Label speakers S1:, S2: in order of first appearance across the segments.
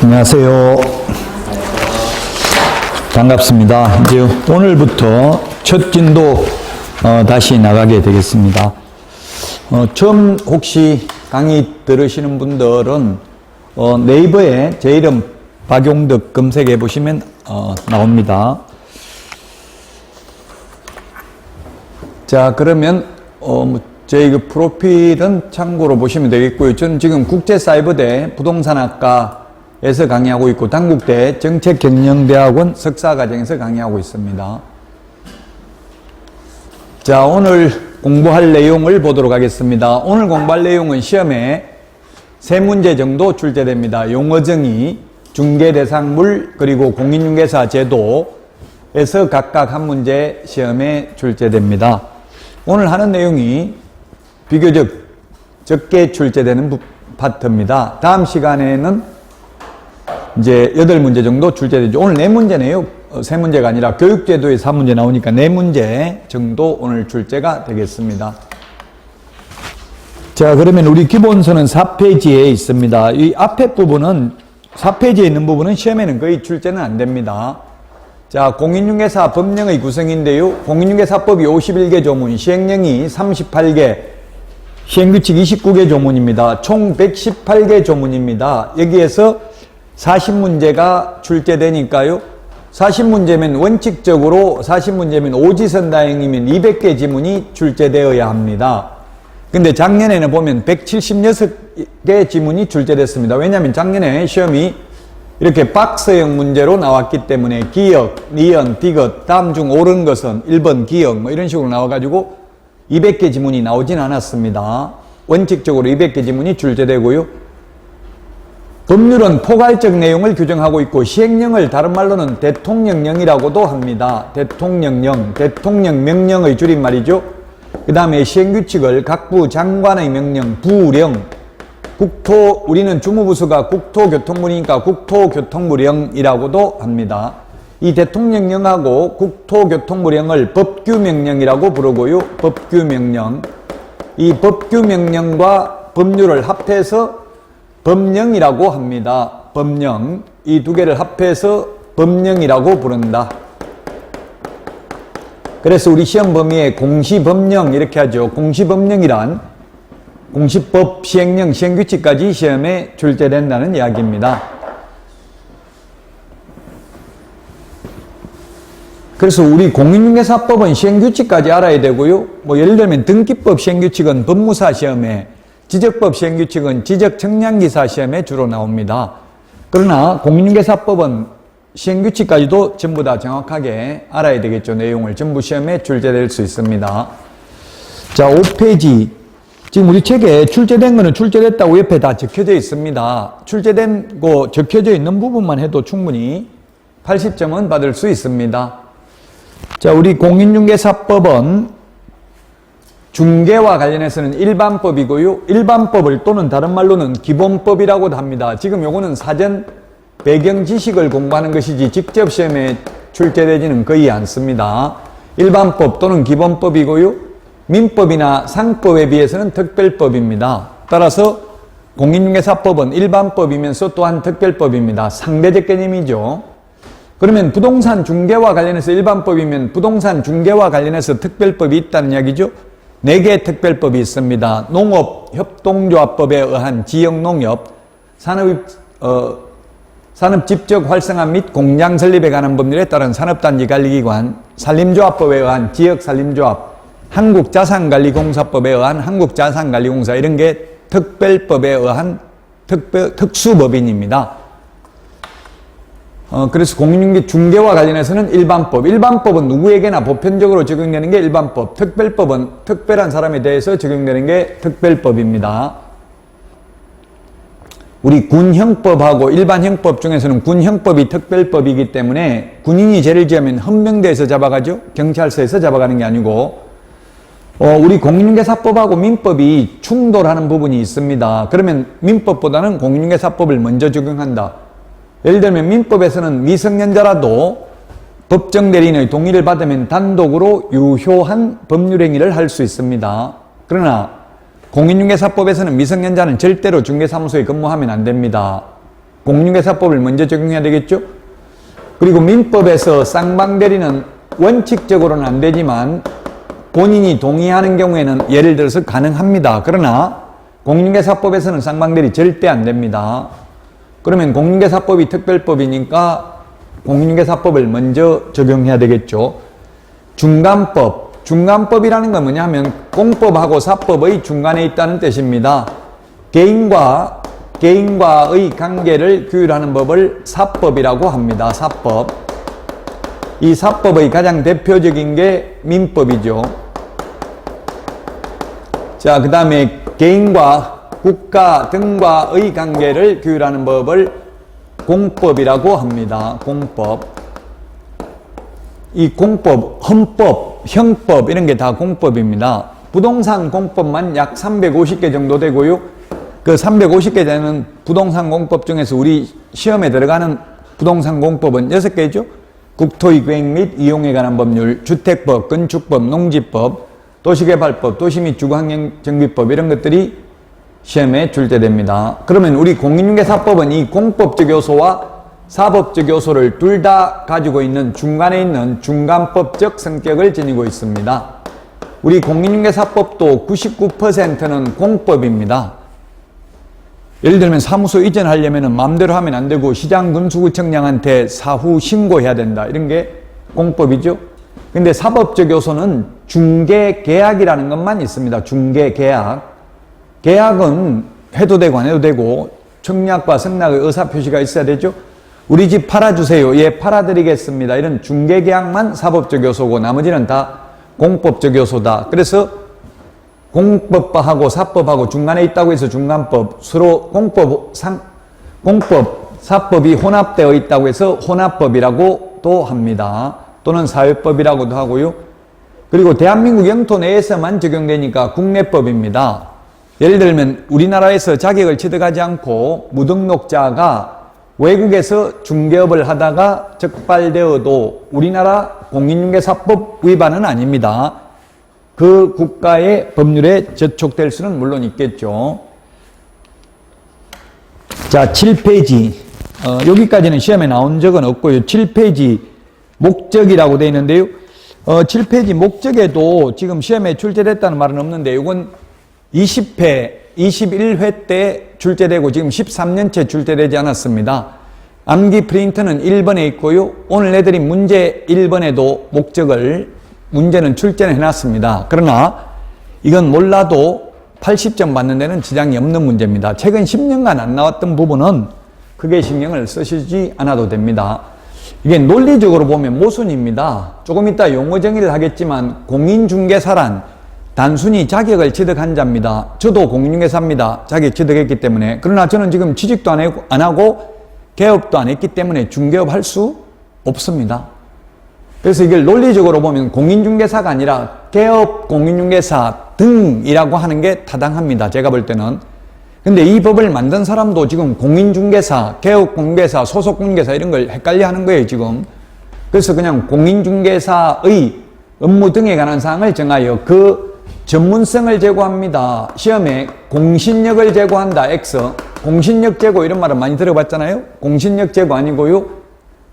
S1: 안녕하세요. 반갑습니다. 이제 오늘부터 첫 진도 다시 나가게 되겠습니다. 처음 혹시 강의 들으시는 분들은 네이버에 제 이름 박용덕 검색해 보시면 나옵니다. 자, 그러면 제 프로필은 참고로 보시면 되겠고요. 저는 지금 국제사이버대 부동산학과에서 강의하고 있고 단국대 정책경영대학원 석사과정에서 강의하고 있습니다. 자, 오늘 공부할 내용을 보도록 하겠습니다. 오늘 공부할 내용은 시험에 3문제 정도 출제됩니다. 용어정의, 중개대상물, 그리고 공인중개사 제도에서 각각 한 문제 시험에 출제됩니다. 오늘 하는 내용이 비교적 적게 출제되는 파트입니다. 다음 시간에는 이제 8문제 정도 출제되죠. 오늘 4문제네요. 3문제가 아니라 교육제도에 4문제 나오니까 4문제 정도 오늘 출제가 되겠습니다. 자, 그러면 우리 기본서는 4페이지에 있습니다. 이 앞에 부분은 4페이지에 있는 부분은 시험에는 거의 출제는 안 됩니다. 자, 공인중개사 법령의 구성인데요. 공인중개사법이 51개 조문, 시행령이 38개, 시행규칙 29개 조문입니다. 총 118개 조문입니다. 여기에서 40문제가 출제되니까요. 40문제면 원칙적으로 40문제면 오지선다행이면 200개 지문이 출제되어야 합니다. 근데 작년에는 보면 176개 지문이 출제됐습니다. 왜냐하면 작년에 시험이 이렇게 박스형 문제로 나왔기 때문에 기역, 니은, 디귿, 다음 중 옳은 것은 1번 기역 뭐 이런 식으로 나와가지고 200개 지문이 나오진 않았습니다. 원칙적으로 200개 지문이 출제되고요. 법률은 포괄적 내용을 규정하고 있고 시행령을 다른 말로는 대통령령이라고도 합니다. 대통령령, 대통령명령의 줄임말이죠. 그 다음에 시행규칙을 각부 장관의 명령, 부령, 우리는 주무부서가 국토교통부니까 국토교통부령이라고도 합니다. 이 대통령령하고 국토교통부령을 법규명령이라고 부르고요. 법규명령. 이 법규명령과 법률을 합해서 법령이라고 합니다. 법령. 이 두 개를 합해서 법령이라고 부른다. 그래서 우리 시험 범위에 공시법령 이렇게 하죠. 공시법령이란 공시법, 시행령, 시행규칙까지 시험에 출제된다는 이야기입니다. 그래서 우리 공인중개사법은 시행규칙까지 알아야 되고요. 뭐 예를 들면 등기법 시행규칙은 법무사 시험에, 지적법 시행규칙은 지적청량기사 시험에 주로 나옵니다. 그러나 공인중개사법은 시행규칙까지도 전부 다 정확하게 알아야 되겠죠. 내용을 전부 시험에 출제될 수 있습니다. 자, 5페이지. 지금 우리 책에 출제된 거는 출제됐다고 옆에 다 적혀져 있습니다. 출제된 거 적혀져 있는 부분만 해도 충분히 80점은 받을 수 있습니다. 자, 우리 공인중개사법은 중개와 관련해서는 일반법이고요. 일반법을 또는 다른 말로는 기본법이라고도 합니다. 지금 요거는 사전 배경 지식을 공부하는 것이지 직접 시험에 출제되지는 거의 않습니다. 일반법 또는 기본법이고요. 민법이나 상법에 비해서는 특별법입니다. 따라서 공인중개사법은 일반법이면서 또한 특별법입니다. 상대적 개념이죠. 그러면 부동산 중개와 관련해서 일반법이면 부동산 중개와 관련해서 특별법이 있다는 이야기죠. 4개의 특별법이 있습니다. 농업협동조합법에 의한 지역농협, 산업집적 활성화 및 공장 설립에 관한 법률에 따른 산업단지 관리기관, 산림조합법에 의한 지역산림조합, 한국자산관리공사법에 의한 한국자산관리공사 이런 게 특별법에 의한 특수법인입니다. 그래서 공인중개와 관련해서는 일반법. 일반법은 누구에게나 보편적으로 적용되는 게 일반법. 특별법은 특별한 사람에 대해서 적용되는 게 특별법입니다. 우리 군형법하고 일반형법 중에서는 군형법이 특별법이기 때문에 군인이 죄를 지으면 헌병대에서 잡아가죠. 경찰서에서 잡아가는 게 아니고 우리 공인중개사법하고 민법이 충돌하는 부분이 있습니다. 그러면 민법보다는 공인중개사법을 먼저 적용한다. 예를 들면 민법에서는 미성년자라도 법정 대리인의 동의를 받으면 단독으로 유효한 법률행위를 할 수 있습니다. 그러나 공인중개사법에서는 미성년자는 절대로 중개사무소에 근무하면 안 됩니다. 공인중개사법을 먼저 적용해야 되겠죠? 그리고 민법에서 쌍방대리는 원칙적으로는 안 되지만 본인이 동의하는 경우에는 예를 들어서 가능합니다. 그러나 공인중개사법에서는 쌍방대리 절대 안 됩니다. 그러면 공인중개사법이 특별법이니까 공인중개사법을 먼저 적용해야 되겠죠. 중간법이라는 건 뭐냐면 공법하고 사법의 중간에 있다는 뜻입니다. 개인과의 관계를 규율하는 법을 사법이라고 합니다. 사법. 이 사법의 가장 대표적인 게 민법이죠. 자, 그 다음에 개인과 국가 등과의 관계를 규율하는 법을 공법이라고 합니다. 공법. 이 공법, 헌법, 형법 이런 게 다 공법입니다. 부동산 공법만 약 350개 정도 되고요. 그 350개 되는 부동산 공법 중에서 우리 시험에 들어가는 부동산 공법은 6개죠. 국토의 계획 및 이용에 관한 법률, 주택법, 건축법, 농지법, 도시개발법, 도시 및 주거환경정비법 이런 것들이 시험에 출제됩니다. 그러면 우리 공인중개사법은 이 공법적 요소와 사법적 요소를 둘 다 가지고 있는 중간에 있는 중간법적 성격을 지니고 있습니다. 우리 공인중개사법도 99%는 공법입니다. 예를 들면 사무소 이전하려면 마음대로 하면 안 되고 시장군수구청장한테 사후 신고해야 된다. 이런 게 공법이죠. 근데 사법적 요소는 중개계약이라는 것만 있습니다. 중개계약. 계약은 해도 되고 안 해도 되고 청약과 승낙의 의사표시가 있어야 되죠. 우리 집 팔아주세요. 예, 팔아드리겠습니다. 이런 중개계약만 사법적 요소고 나머지는 다 공법적 요소다. 그래서 공법하고 사법하고 중간에 있다고 해서 중간법, 서로 공법, 사법이 혼합되어 있다고 해서 혼합법이라고도 합니다. 또는 사회법이라고도 하고요. 그리고 대한민국 영토 내에서만 적용되니까 국내법입니다. 예를 들면 우리나라에서 자격을 취득하지 않고 무등록자가 외국에서 중개업을 하다가 적발되어도 우리나라 공인중개사법 위반은 아닙니다. 그 국가의 법률에 저촉될 수는 물론 있겠죠. 자, 7페이지. 여기까지는 시험에 나온 적은 없고요. 7페이지 목적이라고 되어 있는데요. 7페이지 목적에도 지금 시험에 출제됐다는 말은 없는데 이건 20회, 21회 때 출제되고 지금 13년째 출제되지 않았습니다. 암기 프린트는 1번에 있고요. 오늘 내드린 문제 1번에도 문제는 출제는 해놨습니다. 그러나 이건 몰라도 80점 받는 데는 지장이 없는 문제입니다. 최근 10년간 안 나왔던 부분은 크게 신경을 쓰시지 않아도 됩니다. 이게 논리적으로 보면 모순입니다. 조금 이따 용어 정의를 하겠지만 공인중개사란 단순히 자격을 취득한 자입니다. 저도 공인중개사입니다. 자격 취득했기 때문에. 그러나 저는 지금 취직도 안 하고 개업도 안 했기 때문에 중개업 할 수 없습니다. 그래서 이걸 논리적으로 보면 공인중개사가 아니라 개업 공인중개사 등이라고 하는 게 타당합니다. 제가 볼 때는. 근데 이 법을 만든 사람도 지금 공인중개사, 개업 공개사, 소속 공개사 이런 걸 헷갈려 하는 거예요, 지금. 그래서 그냥 공인중개사의 업무 등에 관한 사항을 정하여 그 전문성을 제고합니다. 시험에 공신력을 제고한다. X. 공신력 제고 이런 말은 많이 들어봤잖아요. 공신력 제고 아니고요.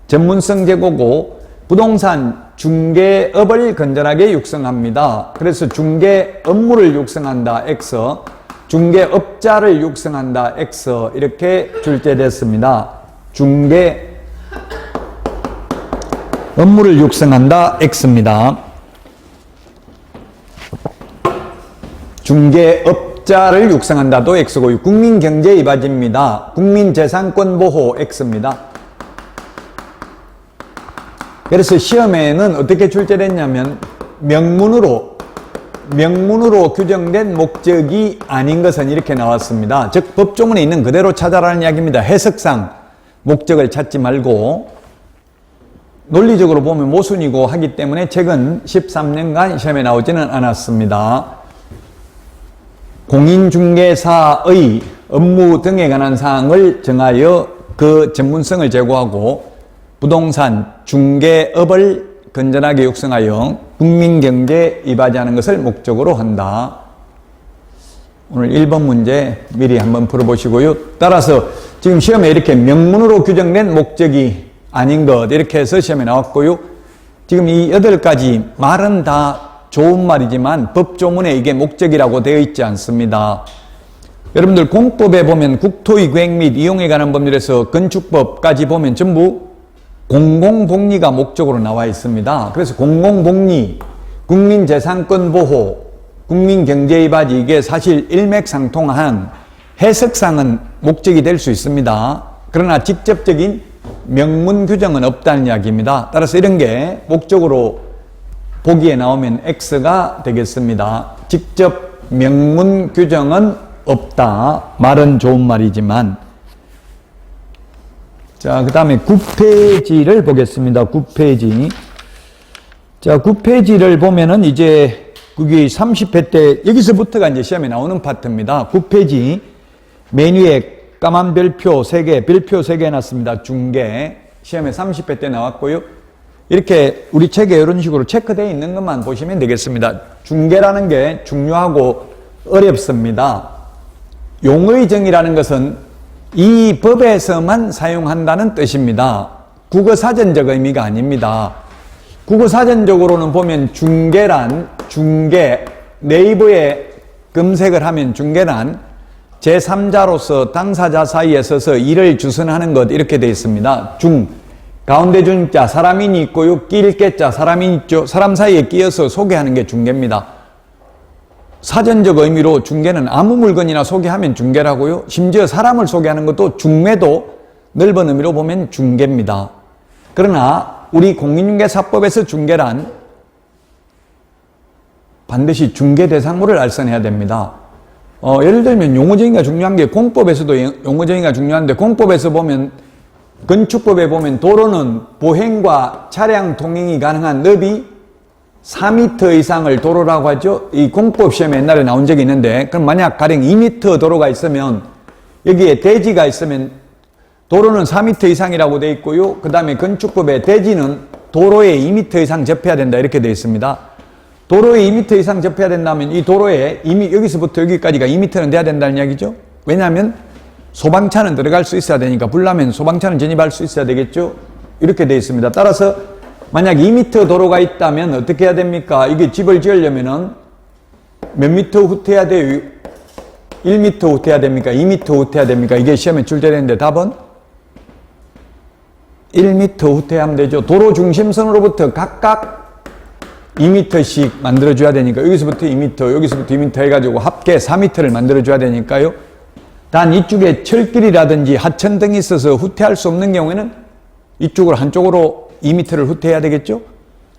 S1: 전문성 제고고 부동산 중개업을 건전하게 육성합니다. 그래서 중개 업무를 육성한다. X. 중개업자를 육성한다. X. 이렇게 출제됐습니다. 중개 업무를 육성한다. X입니다. 중개업자를 육성한다도 X고 국민경제 이바지입니다. 국민재산권 보호 X입니다. 그래서 시험에는 어떻게 출제됐냐면 명문으로 규정된 목적이 아닌 것은 이렇게 나왔습니다. 즉 법조문에 있는 그대로 찾아라는 이야기입니다. 해석상 목적을 찾지 말고 논리적으로 보면 모순이고 하기 때문에 최근 13년간 시험에 나오지는 않았습니다. 공인중개사의 업무 등에 관한 사항을 정하여 그 전문성을 제고하고 부동산 중개업을 건전하게 육성하여 국민경제에 이바지하는 것을 목적으로 한다. 오늘 1번 문제 미리 한번 풀어보시고요. 따라서 지금 시험에 이렇게 명문으로 규정된 목적이 아닌 것 이렇게 해서 시험에 나왔고요. 지금 이 8가지 말은 다 좋은 말이지만 법조문에 이게 목적이라고 되어 있지 않습니다. 여러분들 공법에 보면 국토의 구획 및 이용에 관한 법률에서 건축법까지 보면 전부 공공복리가 목적으로 나와 있습니다. 그래서 공공복리, 국민재산권 보호, 국민경제의 바지 이게 사실 일맥상통한 해석상은 목적이 될 수 있습니다. 그러나 직접적인 명문 규정은 없다는 이야기입니다. 따라서 이런 게 목적으로 보기에 나오면 X가 되겠습니다. 직접 명문 규정은 없다. 말은 좋은 말이지만. 자, 그 다음에 9페이지를 보겠습니다. 9페이지. 자, 9페이지를 보면은 이제 그게 30회 때 여기서부터가 이제 시험에 나오는 파트입니다. 9페이지 메뉴에 까만 별표 3개, 별표 3개 해놨습니다. 중계. 시험에 30회 때 나왔고요. 이렇게 우리 책에 이런 식으로 체크되어 있는 것만 보시면 되겠습니다. 중계라는 게 중요하고 어렵습니다. 용의 정의라는 것은 이 법에서만 사용한다는 뜻입니다. 국어사전적 의미가 아닙니다. 국어사전적으로는 보면 중계란, 중계, 네이버에 검색을 하면 중계란 제3자로서 당사자 사이에 서서 일을 주선하는 것 이렇게 되어 있습니다. 중, 가운데 중자, 사람인이 있고요. 끼일 깨자, 사람인 있죠. 사람 사이에 끼어서 소개하는 게 중계입니다. 사전적 의미로 중계는 아무 물건이나 소개하면 중계라고요. 심지어 사람을 소개하는 것도 중매도 넓은 의미로 보면 중계입니다. 그러나 우리 공인중개사법에서 중계란 반드시 중개대상물을 알선해야 됩니다. 예를 들면 용어정의가 중요한 게 공법에서도 용어정의가 중요한데 공법에서 보면 건축법에 보면 도로는 보행과 차량 통행이 가능한 너비 4m 이상을 도로라고 하죠. 이 공법 시험에 옛날에 나온 적이 있는데 그럼 만약 가령 2m 도로가 있으면 여기에 대지가 있으면 도로는 4m 이상이라고 되어 있고요. 그 다음에 건축법에 대지는 도로에 2m 이상 접해야 된다 이렇게 되어 있습니다. 도로에 2m 이상 접해야 된다면 이 도로에 이미 여기서부터 여기까지가 2m는 돼야 된다는 이야기죠. 왜냐하면 소방차는 들어갈 수 있어야 되니까 불나면 소방차는 진입할 수 있어야 되겠죠. 이렇게 되어 있습니다. 따라서 만약 2m 도로가 있다면 어떻게 해야 됩니까? 이게 집을 지으려면은 몇 미터 후퇴해야 돼요? 1m 후퇴해야 됩니까? 2m 후퇴해야 됩니까? 이게 시험에 출제되는데 답은 1m 후퇴하면 되죠. 도로 중심선으로부터 각각 2m씩 만들어줘야 되니까 여기서부터 2m, 여기서부터 2m 해가지고 합계 4m를 만들어줘야 되니까요. 단 이쪽에 철길이라든지 하천 등이 있어서 후퇴할 수 없는 경우에는 이쪽으로 한쪽으로 2m를 후퇴해야 되겠죠?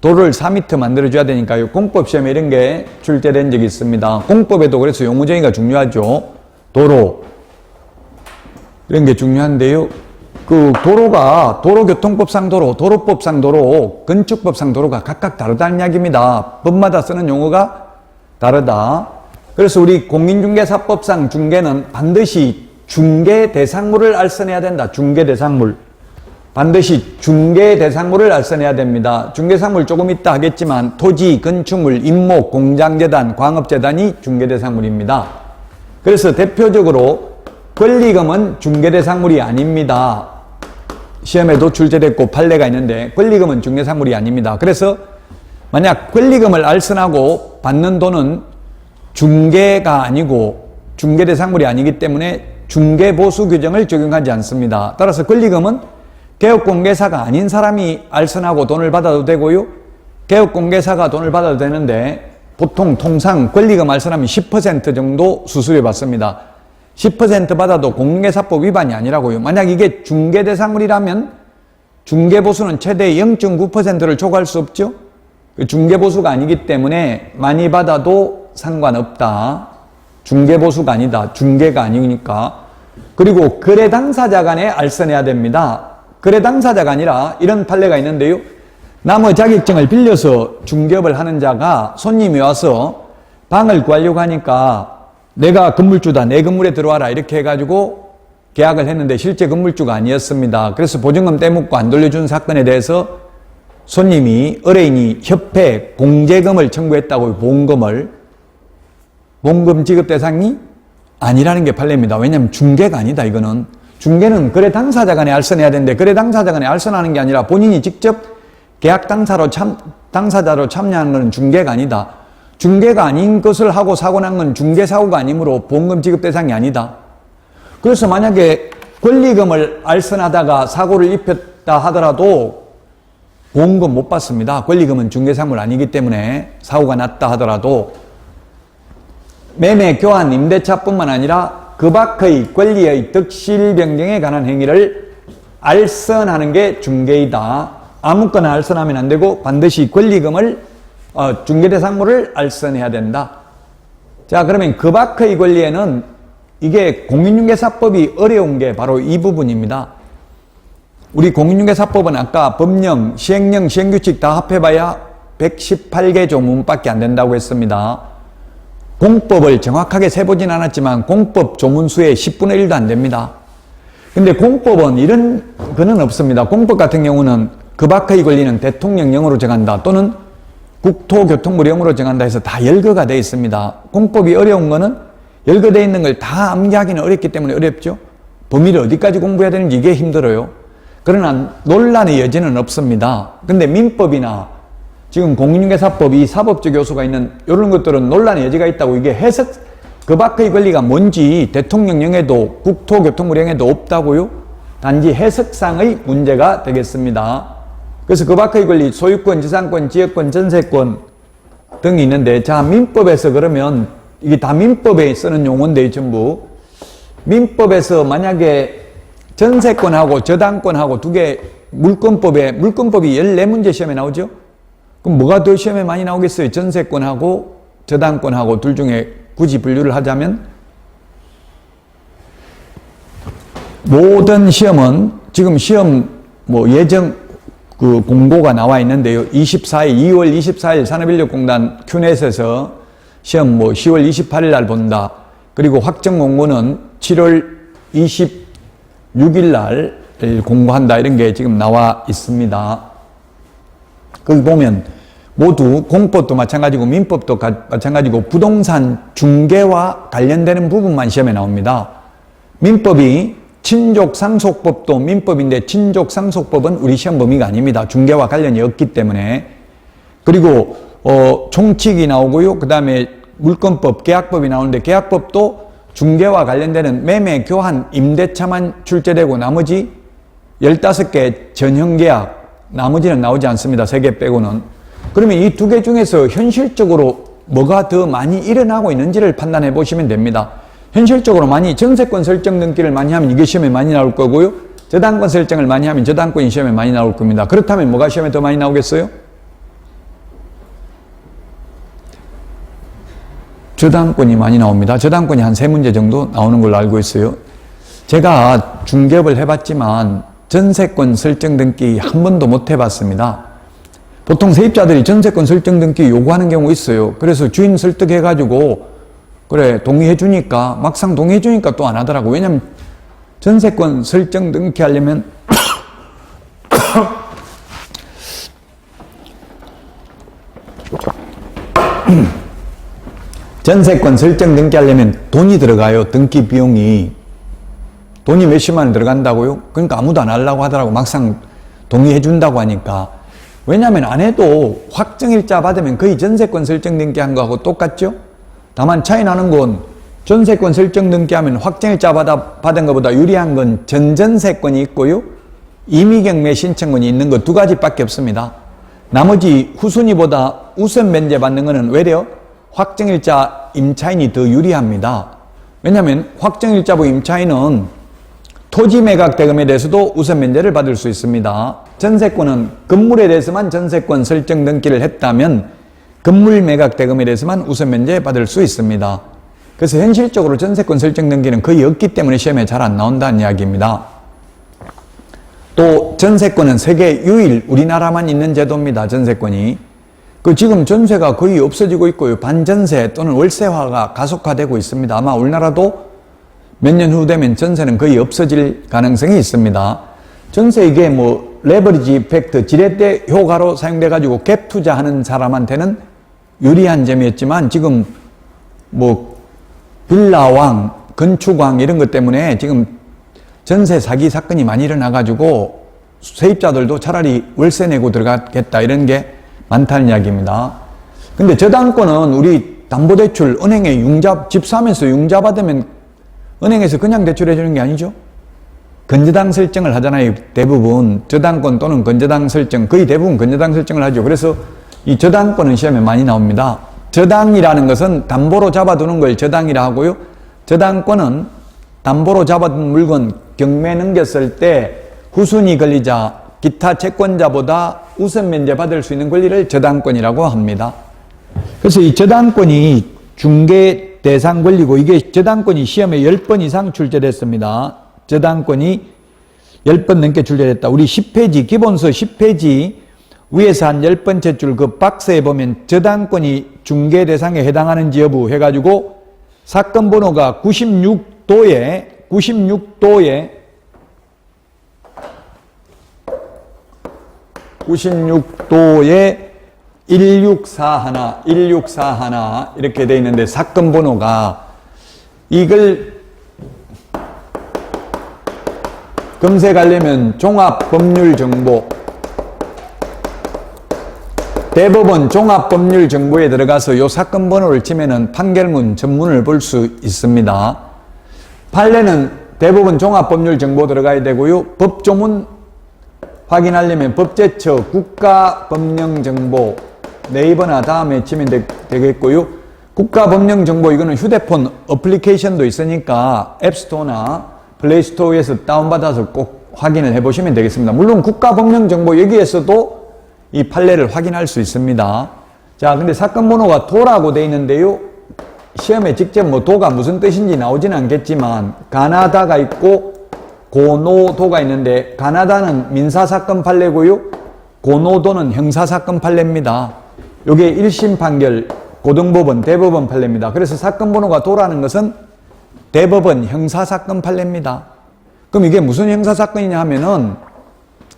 S1: 도로를 4m 만들어줘야 되니까요. 공법 시험에 이런 게 출제된 적이 있습니다. 공법에도 그래서 용어정의가 중요하죠. 도로. 이런 게 중요한데요. 그 도로가 도로교통법상 도로, 도로법상 도로, 건축법상 도로가 각각 다르다는 이야기입니다. 법마다 쓰는 용어가 다르다. 그래서 우리 공인중개사법상 중개는 반드시 중개 대상물을 알선해야 된다. 중개 대상물. 반드시 중개 대상물을 알선해야 됩니다. 중개상물 조금 있다 하겠지만 토지, 건축물, 임목, 공장재단, 광업재단이 중개 대상물입니다. 그래서 대표적으로 권리금은 중개 대상물이 아닙니다. 시험에도 출제됐고 판례가 있는데 권리금은 중개 대상물이 아닙니다. 그래서 만약 권리금을 알선하고 받는 돈은 중개가 아니고 중개 대상물이 아니기 때문에 중개보수 규정을 적용하지 않습니다. 따라서 권리금은 개업공개사가 아닌 사람이 알선하고 돈을 받아도 되고요. 개업공개사가 돈을 받아도 되는데 보통 통상 권리금 알선하면 10% 정도 수수료 받습니다. 10% 받아도 공인중개사법 위반이 아니라고요. 만약 이게 중개대상물이라면 중개보수는 최대 0.9%를 초과할 수 없죠. 중개보수가 아니기 때문에 많이 받아도 상관없다. 중개보수가 아니다. 중개가 아니니까. 그리고 거래 당사자 간에 알선해야 됩니다. 거래 당사자가 아니라 이런 판례가 있는데요. 남의 자격증을 빌려서 중개업을 하는 자가 손님이 와서 방을 구하려고 하니까 내가 건물주다. 내 건물에 들어와라. 이렇게 해가지고 계약을 했는데 실제 건물주가 아니었습니다. 그래서 보증금 떼묻고 안 돌려준 사건에 대해서 손님이 의뢰인이 협회 공제금을 청구했다고 보험금을 보험금 지급 대상이 아니라는 게 판례입니다. 왜냐하면 중개가 아니다, 이거는. 중개는 거래 당사자 간에 알선해야 되는데, 거래 당사자 간에 알선하는 게 아니라 본인이 직접 계약 당사자로 참여하는 것은 중개가 아니다. 중개가 아닌 것을 하고 사고 난 건 중개사고가 아니므로 보험금 지급 대상이 아니다. 그래서 만약에 권리금을 알선하다가 사고를 입혔다 하더라도 보험금 못 받습니다. 권리금은 중개상물 아니기 때문에 사고가 났다 하더라도 매매, 교환, 임대차뿐만 아니라 그 밖의 권리의 득실 변경에 관한 행위를 알선하는 게 중개이다. 아무거나 알선하면 안 되고 반드시 권리금을 중개대상물을 알선해야 된다. 자, 그러면 그 밖의 권리에는 이게 공인중개사법이 어려운 게 바로 이 부분입니다. 우리 공인중개사법은 아까 법령, 시행령, 시행규칙 다 합해봐야 118개 조문밖에 안 된다고 했습니다. 공법을 정확하게 세보진 않았지만 공법 조문수의 10분의 1도 안 됩니다. 근데 공법은 이런 거는 없습니다. 공법 같은 경우는 그 밖의 권리는 대통령령으로 정한다 또는 국토교통부령으로 정한다 해서 다 열거가 되어 있습니다. 공법이 어려운 거는 열거되어 있는 걸 다 암기하기는 어렵기 때문에 어렵죠. 범위를 어디까지 공부해야 되는지 이게 힘들어요. 그러나 논란의 여지는 없습니다. 근데 민법이나 지금 공인중개사법, 이 사법적 요소가 있는 이런 것들은 논란의 여지가 있다고. 이게 해석, 그 밖의 권리가 뭔지 대통령령에도 국토교통부령에도 없다고요. 단지 해석상의 문제가 되겠습니다. 그래서 그 밖의 권리, 소유권, 지상권, 지역권, 전세권 등이 있는데, 자, 민법에서 그러면 이게 다 민법에 쓰는 용어인데 전부 민법에서 만약에 전세권하고 저당권하고 두 개 물권법이 14문제 시험에 나오죠? 그럼 뭐가 더 시험에 많이 나오겠어요? 전세권하고 저당권하고 둘 중에 굳이 분류를 하자면 모든 시험은 지금 시험 예정 그 공고가 나와 있는데요. 2월 24일 산업인력공단 큐넷에서 시험 10월 28일 날 본다. 그리고 확정 공고는 7월 26일 날 공고한다. 이런 게 지금 나와 있습니다. 거기 보면 모두 공법도 마찬가지고 민법도 마찬가지고 부동산 중개와 관련되는 부분만 시험에 나옵니다. 민법이 친족상속법도 민법인데 친족상속법은 우리 시험 범위가 아닙니다. 중개와 관련이 없기 때문에. 그리고 총칙이 나오고요. 그 다음에 물권법, 계약법이 나오는데 계약법도 중개와 관련되는 매매, 교환, 임대차만 출제되고 나머지 15개 전형계약, 나머지는 나오지 않습니다. 3개 빼고는. 그러면 이 2개 중에서 현실적으로 뭐가 더 많이 일어나고 있는지를 판단해 보시면 됩니다. 현실적으로 많이 전세권 설정 등기를 많이 하면 이게 시험에 많이 나올 거고요. 저당권 설정을 많이 하면 저당권이 시험에 많이 나올 겁니다. 그렇다면 뭐가 시험에 더 많이 나오겠어요? 저당권이 많이 나옵니다. 저당권이 한 3문제 정도 나오는 걸로 알고 있어요. 제가 중개업을 해봤지만 전세권 설정 등기 한 번도 못 해봤습니다. 보통 세입자들이 전세권 설정 등기 요구하는 경우 있어요. 그래서 주인 설득해가지고 그래 동의해주니까 막상 동의해주니까 또 안 하더라고. 왜냐면 전세권 설정 등기 하려면 전세권 설정 등기 하려면 돈이 들어가요. 등기 비용이. 돈이 몇십만 원 들어간다고요? 그러니까 아무도 안 하려고 하더라고. 막상 동의해 준다고 하니까. 왜냐하면 안 해도 확정일자 받으면 거의 전세권 설정 등기한 거하고 똑같죠? 다만 차이 나는 건 전세권 설정 등기하면 확정일자 받은 것보다 유리한 건 전전세권이 있고요. 임의경매 신청권이 있는 거 2가지밖에 없습니다. 나머지 후순위보다 우선 면제 받는 거는 외려 확정일자 임차인이 더 유리합니다. 왜냐하면 확정일자부 임차인은 토지 매각 대금에 대해서도 우선 면제를 받을 수 있습니다. 전세권은 건물에 대해서만 전세권 설정 등기를 했다면 건물 매각 대금에 대해서만 우선 면제 받을 수 있습니다. 그래서 현실적으로 전세권 설정 등기는 거의 없기 때문에 시험에 잘 안 나온다는 이야기입니다. 또 전세권은 세계 유일 우리나라만 있는 제도입니다. 전세권이. 지금 전세가 거의 없어지고 있고요. 반전세 또는 월세화가 가속화되고 있습니다. 아마 우리나라도 몇 년 후 되면 전세는 거의 없어질 가능성이 있습니다. 전세 이게 레버리지 이펙트, 지렛대 효과로 사용돼가지고 갭 투자하는 사람한테는 유리한 점이었지만 지금 빌라왕, 건축왕 이런 것 때문에 지금 전세 사기 사건이 많이 일어나가지고 세입자들도 차라리 월세 내고 들어가겠다 이런 게 많다는 이야기입니다. 근데 저당권은 우리 담보대출 은행에 집 사면서 융자 받으면 은행에서 그냥 대출해 주는 게 아니죠. 건저당 설정을 하잖아요. 대부분 저당권 또는 건저당 설정, 거의 대부분 건저당 설정을 하죠. 그래서 이 저당권은 시험에 많이 나옵니다. 저당이라는 것은 담보로 잡아두는 걸 저당이라 하고요. 저당권은 담보로 잡아둔 물건 경매 넘겼을 때 후순위 권리자, 기타 채권자보다 우선 면제 받을 수 있는 권리를 저당권이라고 합니다. 그래서 이 저당권이 중개 대상 권리고, 이게 저당권이 시험에 10번 이상 출제됐습니다. 저당권이 10번 넘게 출제됐다. 우리 10페이지, 기본서 10페이지 위에서 한 10번째 줄 그 박스에 보면 저당권이 중개 대상에 해당하는지 여부 해가지고 사건 번호가 96도에 1641 이렇게 되어 있는데, 사건 번호가 이걸 검색하려면 종합법률정보, 대법원 종합법률정보에 들어가서 이 사건 번호를 치면은 판결문 전문을 볼 수 있습니다. 판례는 대법원 종합법률정보 들어가야 되고요. 법조문 확인하려면 법제처 국가법령정보 네이버나 다음에 치면 되겠고요. 국가법령정보, 이거는 휴대폰 어플리케이션도 있으니까 앱스토어나 플레이스토어에서 다운받아서 꼭 확인을 해보시면 되겠습니다. 물론 국가법령정보 여기에서도 이 판례를 확인할 수 있습니다. 자, 근데 사건 번호가 도라고 되어 있는데요. 시험에 직접 뭐 도가 무슨 뜻인지 나오진 않겠지만 가나다가 있고 고노도가 있는데, 가나다는 민사사건 판례고요. 고노도는 형사사건 판례입니다. 요게 1심 판결, 고등법원, 대법원 판례입니다. 그래서 사건 번호가 도라는 것은 대법원 형사사건 판례입니다. 그럼 이게 무슨 형사사건이냐 하면은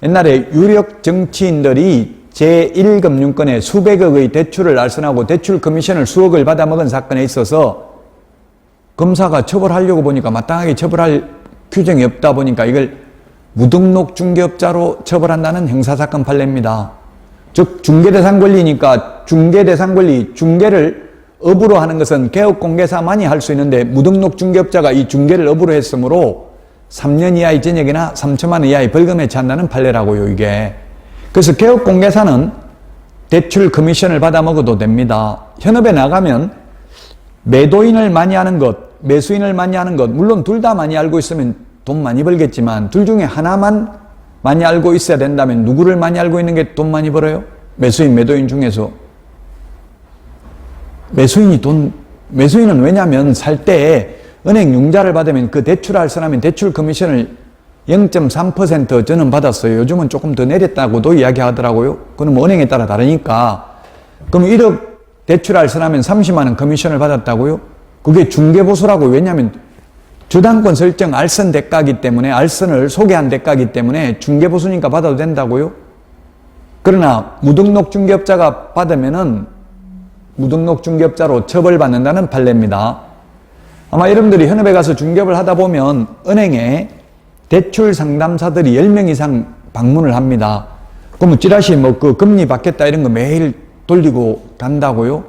S1: 옛날에 유력 정치인들이 제1금융권에 수백억의 대출을 알선하고 대출 커미션을 수억을 받아먹은 사건에 있어서 검사가 처벌하려고 보니까 마땅하게 처벌할 규정이 없다 보니까 이걸 무등록 중개업자로 처벌한다는 형사사건 판례입니다. 즉 중개대상 권리니까 중개대상 권리, 중개를 업으로 하는 것은 개업공개사만이 할 수 있는데 무등록 중개업자가 이 중개를 업으로 했으므로 3년 이하의 징역이나 3천만 원 이하의 벌금에 처한다는 판례라고요, 이게. 그래서 개업공개사는 대출 커미션을 받아 먹어도 됩니다. 현업에 나가면 매도인을 많이 하는 것, 매수인을 많이 하는 것, 물론 둘 다 많이 알고 있으면 돈 많이 벌겠지만 둘 중에 하나만 많이 알고 있어야 된다면 누구를 많이 알고 있는 게 돈 많이 벌어요? 매수인, 매도인 중에서. 매수인은 왜냐면 살 때 은행 융자를 받으면 그 대출할 사람은 대출 커미션을 0.3% 저는 받았어요. 요즘은 조금 더 내렸다고도 이야기하더라고요. 그건 뭐 은행에 따라 다르니까. 그럼 1억 대출할 사람은 30만 원 커미션을 받았다고요? 그게 중개보수라고. 왜냐하면 저당권 설정 알선 대가기 때문에, 알선을 소개한 대가기 때문에 중개보수니까 받아도 된다고요? 그러나 무등록 중개업자가 받으면은 무등록 중개업자로 처벌받는다는 판례입니다. 아마 여러분들이 현업에 가서 중개업을 하다 보면 은행에 대출 상담사들이 10명 이상 방문을 합니다. 그러면 찌라시 뭐 그 금리 받겠다 이런 거 매일 돌리고 간다고요?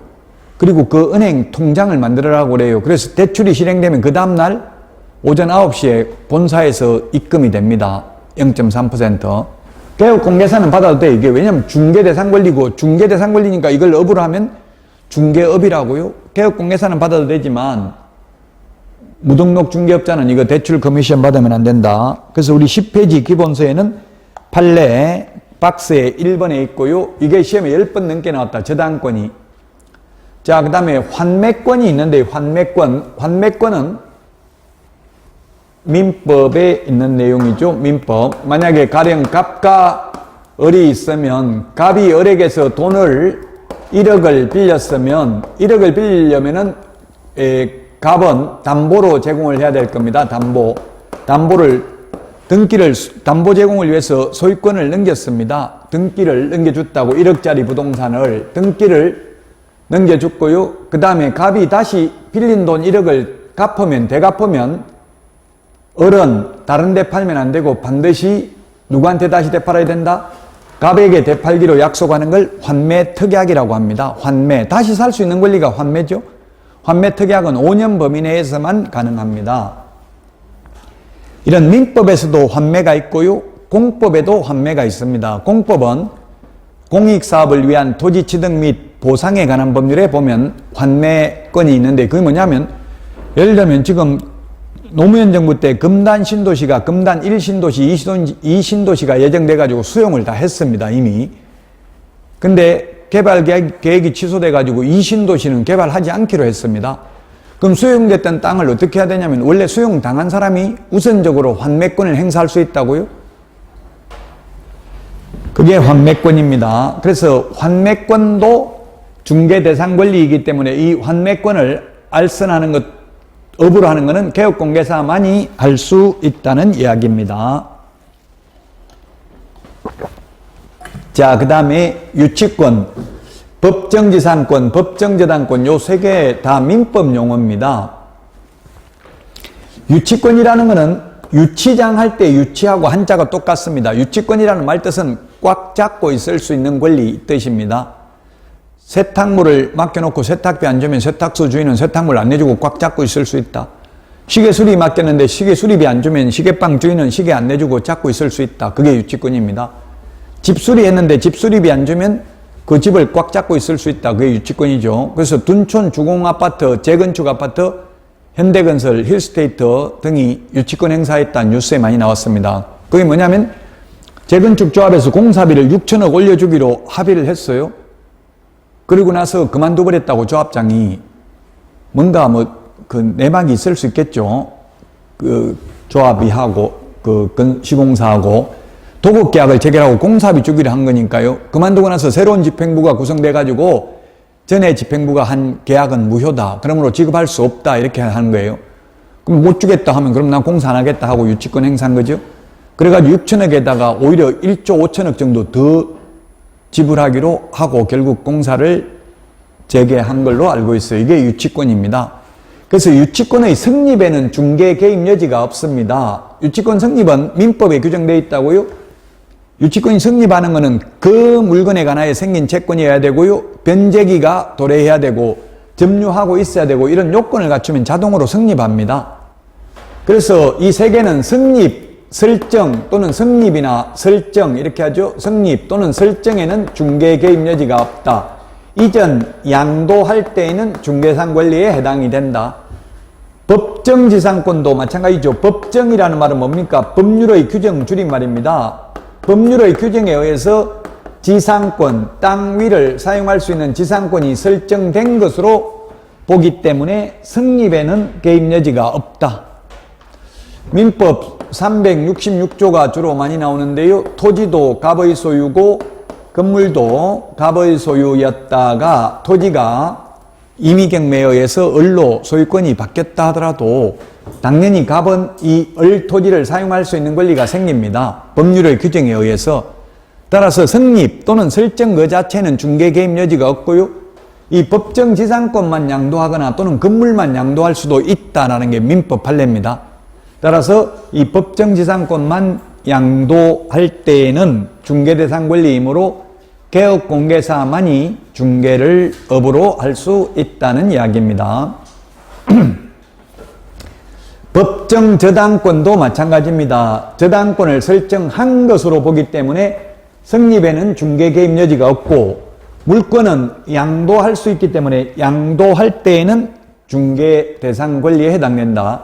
S1: 그리고 그 은행 통장을 만들어라고 그래요. 그래서 대출이 실행되면 그 다음날 오전 9시에 본사에서 입금이 됩니다. 0.3%. 개업공개사는 받아도 돼. 이게 왜냐면 중개대상 권리고, 중개대상 권리니까 이걸 업으로 하면 중개업이라고요. 개업공개사는 받아도 되지만 무등록 중개업자는 이거 대출 커미션 받으면 안 된다. 그래서 우리 10페이지 기본서에는 판례 박스에 1번에 있고요. 이게 시험에 10번 넘게 나왔다. 저당권이. 자, 그 다음에 환매권이 있는데, 환매권은 민법에 있는 내용이죠. 민법. 만약에 가령 갑과 을이 있으면 갑이 을에게서 돈을 1억을 빌렸으면 1억을 빌리려면은 갑은 담보로 제공을 해야 될 겁니다. 담보 제공을 위해서 소유권을 넘겼습니다. 등기를 넘겨줬다고 1억짜리 부동산을 등기를 넘겨줬고요. 그 다음에 갑이 다시 빌린 돈 1억을 갚으면 되갚으면 어른 다른 데 팔면 안 되고 반드시 누구한테 다시 되팔아야 된다? 갑에게 되팔기로 약속하는 걸 환매특약이라고 합니다. 환매. 다시 살 수 있는 권리가 환매죠. 환매특약은 5년 범위 내에서만 가능합니다. 이런 민법에서도 환매가 있고요. 공법에도 환매가 있습니다. 공법은 공익사업을 위한 토지 취득 및 보상에 관한 법률에 보면 환매권이 있는데 그게 뭐냐면 예를 들면 지금 노무현 정부 때 금단 신도시가 금단 1신도시, 2신도시가 예정돼 가지고 수용을 다 했습니다. 이미. 근데 개발 계획이 취소돼 가지고 2신도시는 개발하지 않기로 했습니다. 그럼 수용됐던 땅을 어떻게 해야 되냐면 원래 수용당한 사람이 우선적으로 환매권을 행사할 수 있다고요? 그게 환매권입니다. 그래서 환매권도 중개 대상 권리이기 때문에 이 환매권을 알선하는 것, 업으로 하는 것은 개업공개사만이 할 수 있다는 이야기입니다. 자, 그 다음에 유치권, 법정지상권, 법정저당권 요 세 개 다 민법 용어입니다. 유치권이라는 것은 유치장 할 때 유치하고 한자가 똑같습니다. 유치권이라는 말 뜻은 꽉 잡고 있을 수 있는 권리 뜻입니다. 세탁물을 맡겨놓고 세탁비 안 주면 세탁소 주인은 세탁물 안 내주고 꽉 잡고 있을 수 있다. 시계 수리 맡겼는데 시계 수리비 안 주면 시계방 주인은 시계 안 내주고 잡고 있을 수 있다. 그게 유치권입니다. 집 수리했는데 집 수리비 안 주면 그 집을 꽉 잡고 있을 수 있다. 그게 유치권이죠. 그래서 둔촌 주공아파트, 재건축 아파트, 현대건설, 힐스테이트 등이 유치권 행사했다는 뉴스에 많이 나왔습니다. 그게 뭐냐면 재건축 조합에서 공사비를 6천억 올려주기로 합의를 했어요. 그리고 나서 그만둬버렸다고 조합장이. 뭔가 그 내막이 있을 수 있겠죠. 그 조합이 하고 그 시공사하고 도급계약을 체결하고 공사비 주기로 한 거니까요. 그만두고 나서 새로운 집행부가 구성돼 가지고 전에 집행부가 한 계약은 무효다. 그러므로 지급할 수 없다. 이렇게 하는 거예요. 그럼 못 주겠다 하면 그럼 난 공사 안 하겠다 하고 유치권 행사한 거죠. 그래가지고 6천억에다가 오히려 1조 5천억 정도 더 지불하기로 하고 결국 공사를 재개한 걸로 알고 있어요. 이게 유치권입니다. 그래서 유치권의 성립에는 중개 개입 여지가 없습니다. 유치권 성립은 민법에 규정되어 있다고요. 유치권이 성립하는 것은 그 물건에 관하여 생긴 채권이어야 되고요. 변제기가 도래해야 되고 점유하고 있어야 되고 이런 요건을 갖추면 자동으로 성립합니다. 그래서 이 세 개는 성립, 설정 또는 성립이나 설정 이렇게 하죠. 성립 또는 설정에는 중개 개입 여지가 없다. 이전 양도할 때에는 중개상 권리에 해당이 된다. 법정지상권도 마찬가지죠. 법정이라는 말은 뭡니까? 법률의 규정 줄임말입니다. 법률의 규정에 의해서 지상권, 땅 위를 사용할 수 있는 지상권이 설정된 것으로 보기 때문에 성립에는 개입 여지가 없다. 민법 366조가 주로 많이 나오는데요. 토지도 갑의 소유고 건물도 갑의 소유였다가 토지가 임의경매에 의해서 을로 소유권이 바뀌었다 하더라도 당연히 갑은 이 을 토지를 사용할 수 있는 권리가 생깁니다. 법률의 규정에 의해서. 따라서 성립 또는 설정 그 자체는 중개 개입 여지가 없고요. 이 법정 지상권만 양도하거나 또는 건물만 양도할 수도 있다라는 게 민법 판례입니다. 따라서 이 법정 지상권만 양도할 때에는 중개 대상 권리이므로 개업공개사만이 중개를 업으로 할 수 있다는 이야기입니다. 법정 저당권도 마찬가지입니다. 저당권을 설정한 것으로 보기 때문에 성립에는 중개 개입 여지가 없고 물권은 양도할 수 있기 때문에 양도할 때에는 중개 대상 권리에 해당된다.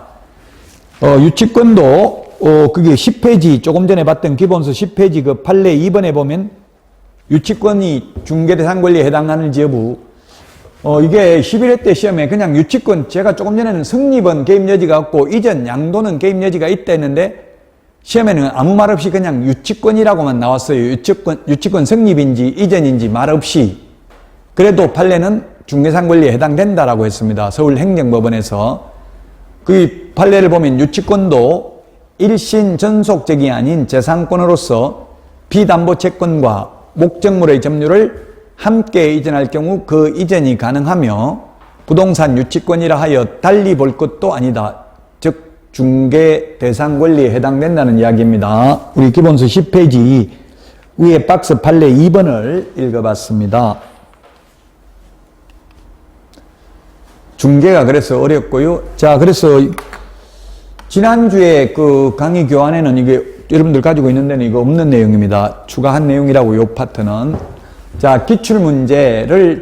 S1: 유치권도 그게 10페이지 조금 전에 봤던 기본서 10페이지 그 판례 2번에 보면 유치권이 중개 대상 권리에 해당하는지 여부 이게 11회 때 시험에 그냥 유치권 제가 조금 전에는 성립은 개입 여지가 없고 이전 양도는 개입 여지가 있다 했는데 시험에는 아무 말 없이 그냥 유치권이라고만 나왔어요. 유치권 성립인지 이전인지 말 없이. 그래도 판례는 중개상 권리에 해당된다라고 했습니다. 서울행정법원에서. 그 판례를 보면 유치권도 일신 전속적이 아닌 재산권으로서 비담보 채권과 목적물의 점유를 함께 이전할 경우 그 이전이 가능하며 부동산 유치권이라 하여 달리 볼 것도 아니다. 즉 중개 대상 권리에 해당된다는 이야기입니다. 우리 기본서 10페이지 위에 박스 판례 2번을 읽어봤습니다. 중개가 그래서 어렵고요. 자, 그래서 지난주에 그 강의 교환에는 이게 여러분들 가지고 있는 데는 이거 없는 내용입니다. 추가한 내용이라고 요 파트는. 자, 기출문제를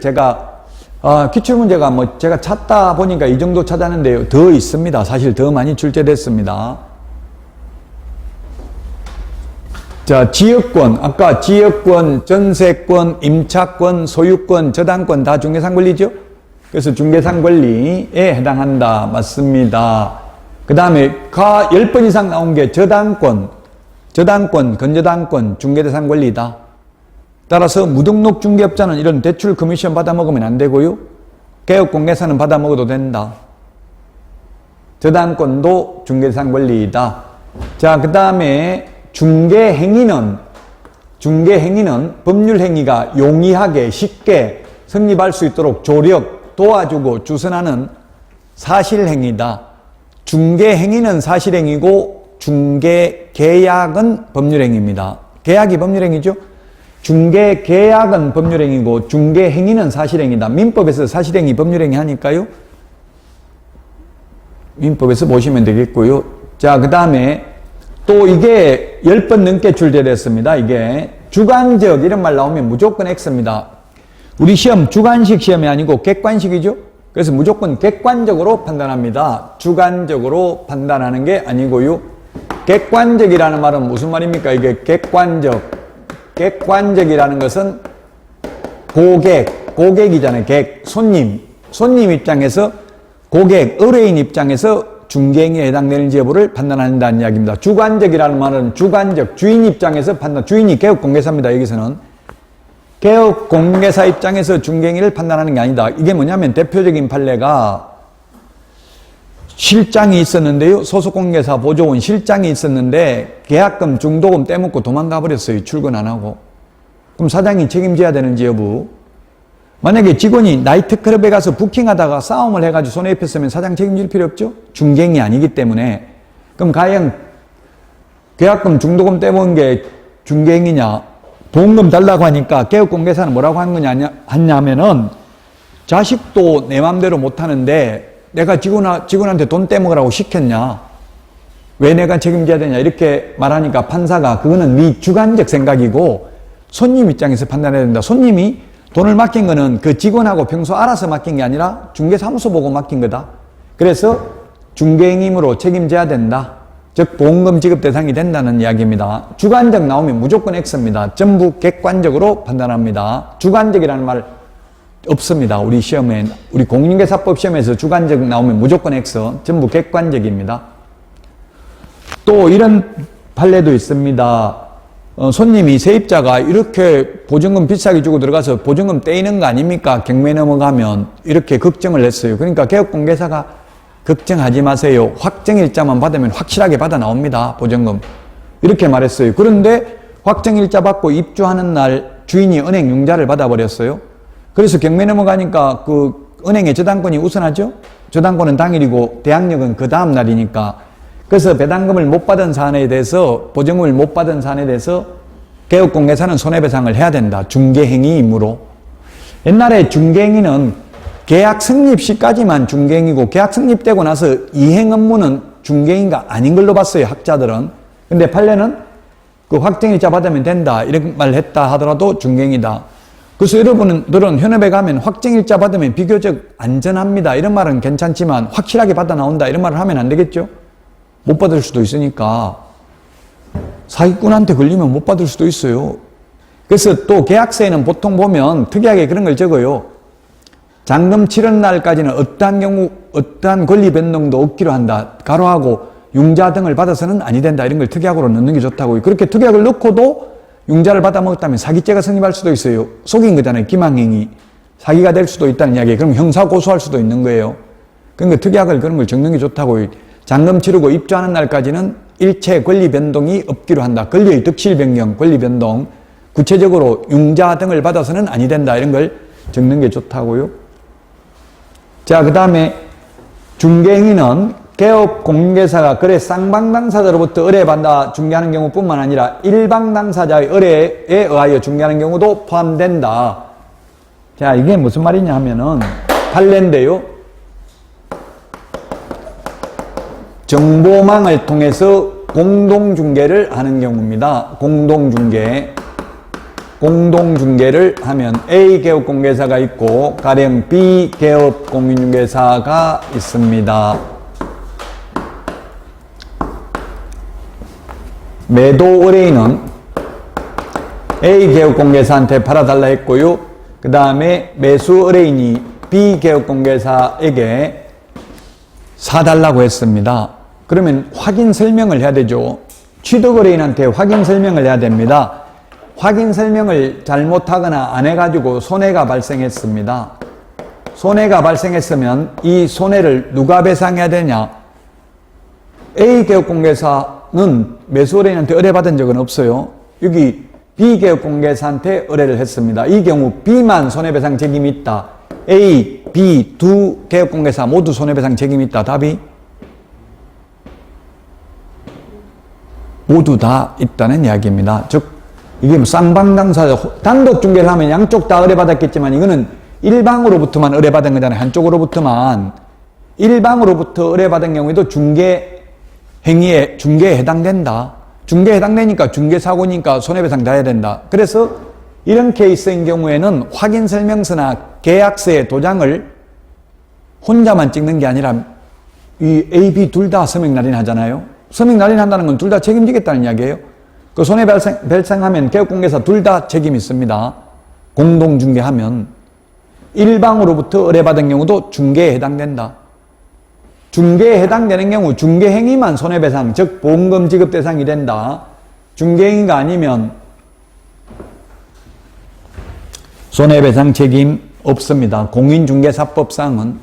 S1: 기출문제가 뭐 제가 찾다 보니까 이 정도 찾았는데요. 더 있습니다. 사실 더 많이 출제됐습니다. 자, 지역권. 아까 지역권, 전세권, 임차권, 소유권, 저당권 다 중개상 권리죠? 그래서 중개상 권리에 해당한다. 맞습니다. 그 다음에 10번 이상 나온 게 저당권, 건저당권, 중개대상 권리다. 따라서 무등록 중개업자는 이런 대출 커미션 받아먹으면 안 되고요. 개업공개사는 받아먹어도 된다. 저당권도 중개대상 권리이다. 자, 그 다음에 중개행위는 법률행위가 용이하게 쉽게 성립할 수 있도록 조력, 도와주고 주선하는 사실행위다. 중개행위는 사실행위고 중개계약은 법률행위입니다. 계약이 법률행위죠. 중개계약은 법률행위고 중개행위는 사실행위다. 민법에서 사실행위, 법률행위 하니까요. 민법에서 보시면 되겠고요. 자, 그 다음에 또 이게 10번 넘게 출제됐습니다. 이게 주관적 이런 말 나오면 무조건 X입니다. 우리 시험 주관식 시험이 아니고 객관식이죠. 그래서 무조건 객관적으로 판단합니다. 주관적으로 판단하는 게 아니고요. 객관적이라는 말은 무슨 말입니까? 이게 객관적이라는 것은 고객이잖아요. 손님 입장에서 의뢰인 입장에서 중개행위에 해당되는지 여부를 판단한다는 이야기입니다. 주관적이라는 말은 주인 입장에서 주인이 개업공개사입니다. 여기서는 개업공개사 입장에서 중개행위를 판단하는 게 아니다. 이게 뭐냐면 대표적인 판례가 실장이 있었는데요. 소속공개사 보조원 실장이 있었는데 계약금 중도금 떼먹고 도망가 버렸어요. 출근 안 하고. 그럼 사장이 책임져야 되는지 여부. 만약에 직원이 나이트클럽에 가서 부킹하다가 싸움을 해가지고 손해 입혔으면 사장 책임질 필요 없죠? 중개행위 아니기 때문에. 그럼 과연 계약금 중도금 떼먹은 게 중개행위냐? 보험금 달라고 하니까 개업공개사는 뭐라고 하냐면은 자식도 내 맘대로 못하는데 내가 직원한테 돈 떼먹으라고 시켰냐? 왜 내가 책임져야 되냐? 이렇게 말하니까 판사가 그거는 네 주관적 생각이고 손님 입장에서 판단해야 된다. 손님이 돈을 맡긴 거는 그 직원하고 평소 알아서 맡긴 게 아니라 중개사무소 보고 맡긴 거다. 그래서 중개행위로 책임져야 된다. 즉 보험금 지급 대상이 된다는 이야기입니다. 주관적 나오면 무조건 X입니다. 전부 객관적으로 판단합니다. 주관적이라는 말 없습니다. 우리 시험엔. 우리 공인중개사법 시험에서 주관적 나오면 무조건 X. 전부 객관적입니다. 또 이런 판례도 있습니다. 손님이 세입자가 이렇게 보증금 비싸게 주고 들어가서 보증금 떼이는 거 아닙니까? 경매 넘어가면 이렇게 걱정을 했어요. 그러니까 개업공개사가 걱정하지 마세요. 확정일자만 받으면 확실하게 받아 나옵니다. 보증금. 이렇게 말했어요. 그런데 확정일자 받고 입주하는 날 주인이 은행 융자를 받아버렸어요. 그래서 경매 넘어가니까 그 은행의 저당권이 우선하죠. 저당권은 당일이고 대항력은 그 다음 날이니까. 그래서 배당금을 못 받은 사안에 대해서 보증금을 못 받은 사안에 대해서 개업공개사는 손해배상을 해야 된다. 중개행위이므로. 옛날에 중개행위는 계약 성립 시까지만 중개행위고 계약 성립되고 나서 이행 업무는 중개행위가 아닌 걸로 봤어요. 학자들은. 근데 판례는 그 확정일자 받으면 된다. 이런 말을 했다 하더라도 중개행위다. 그래서 여러분들은 현업에 가면 확정일자 받으면 비교적 안전합니다. 이런 말은 괜찮지만 확실하게 받아 나온다. 이런 말을 하면 안 되겠죠? 못 받을 수도 있으니까. 사기꾼한테 걸리면 못 받을 수도 있어요. 그래서 또 계약서에는 보통 보면 특이하게 그런 걸 적어요. 잔금 치른 날까지는 어떠한 권리 변동도 없기로 한다. 가로하고 융자 등을 받아서는 아니 된다. 이런 걸 특약으로 넣는 게 좋다고. 그렇게 특약을 넣고도 융자를 받아 먹었다면 사기죄가 성립할 수도 있어요. 속인 거잖아요. 기망행위. 사기가 될 수도 있다는 이야기예요. 그럼 형사 고소할 수도 있는 거예요. 그러니까 특약을 그런 걸 적는 게 좋다고. 잔금 치르고 입주하는 날까지는 일체 권리 변동이 없기로 한다. 권리의 득실 변경, 권리 변동. 구체적으로 융자 등을 받아서는 아니 된다. 이런 걸 적는 게 좋다고요. 자, 그 다음에 중개행위는 개업 공인중개사가 거래 쌍방당사자로부터 의뢰받아 중개하는 경우뿐만 아니라 일방당사자의 의뢰에 의하여 중개하는 경우도 포함된다. 자, 이게 무슨 말이냐 하면은 판례인데요. 정보망을 통해서 공동중개를 하는 경우입니다. 공동중개를 하면 A 개업공개사가 있고 가령 B 개업공인중개사가 있습니다. 매도 의뢰인은 A 개업공개사한테 팔아달라 했고요. 그 다음에 매수 의뢰인이 B 개업공개사에게 사달라고 했습니다. 그러면 확인 설명을 해야 되죠. 취득 의뢰인한테 확인 설명을 해야 됩니다. 확인 설명을 잘못하거나 안 해가지고 손해가 발생했습니다. 손해가 발생했으면 이 손해를 누가 배상해야 되냐? A 개업공개사는 매수 의뢰인한테 의뢰받은 적은 없어요. 여기 B 개업공개사한테 의뢰를 했습니다. 이 경우 B만 손해배상 책임이 있다. A, B 두 개업공개사 모두 손해배상 책임이 있다. 답이? 모두 다 있다는 이야기입니다. 즉 이게 뭐 쌍방당사자 단독 중개를 하면 양쪽 다 의뢰받았겠지만 이거는 일방으로부터만 의뢰받은 거잖아요. 한쪽으로부터만. 일방으로부터 의뢰받은 경우에도 중개에 해당된다. 중개에 해당되니까 중개사고니까 손해배상 다 해야 된다. 그래서 이런 케이스인 경우에는 확인설명서나 계약서의 도장을 혼자만 찍는 게 아니라 이 A, B 둘 다 서명 날인하잖아요. 서명 날인한다는 건 둘 다 책임지겠다는 이야기예요. 그 손해 발생하면 개업공개사 둘 다 책임 있습니다. 공동중개하면 일방으로부터 의뢰받은 경우도 중개에 해당된다. 중개에 해당되는 경우 중개행위만 손해배상, 즉 보험금 지급 대상이 된다. 중개행위가 아니면 손해배상 책임 없습니다. 공인중개사법상은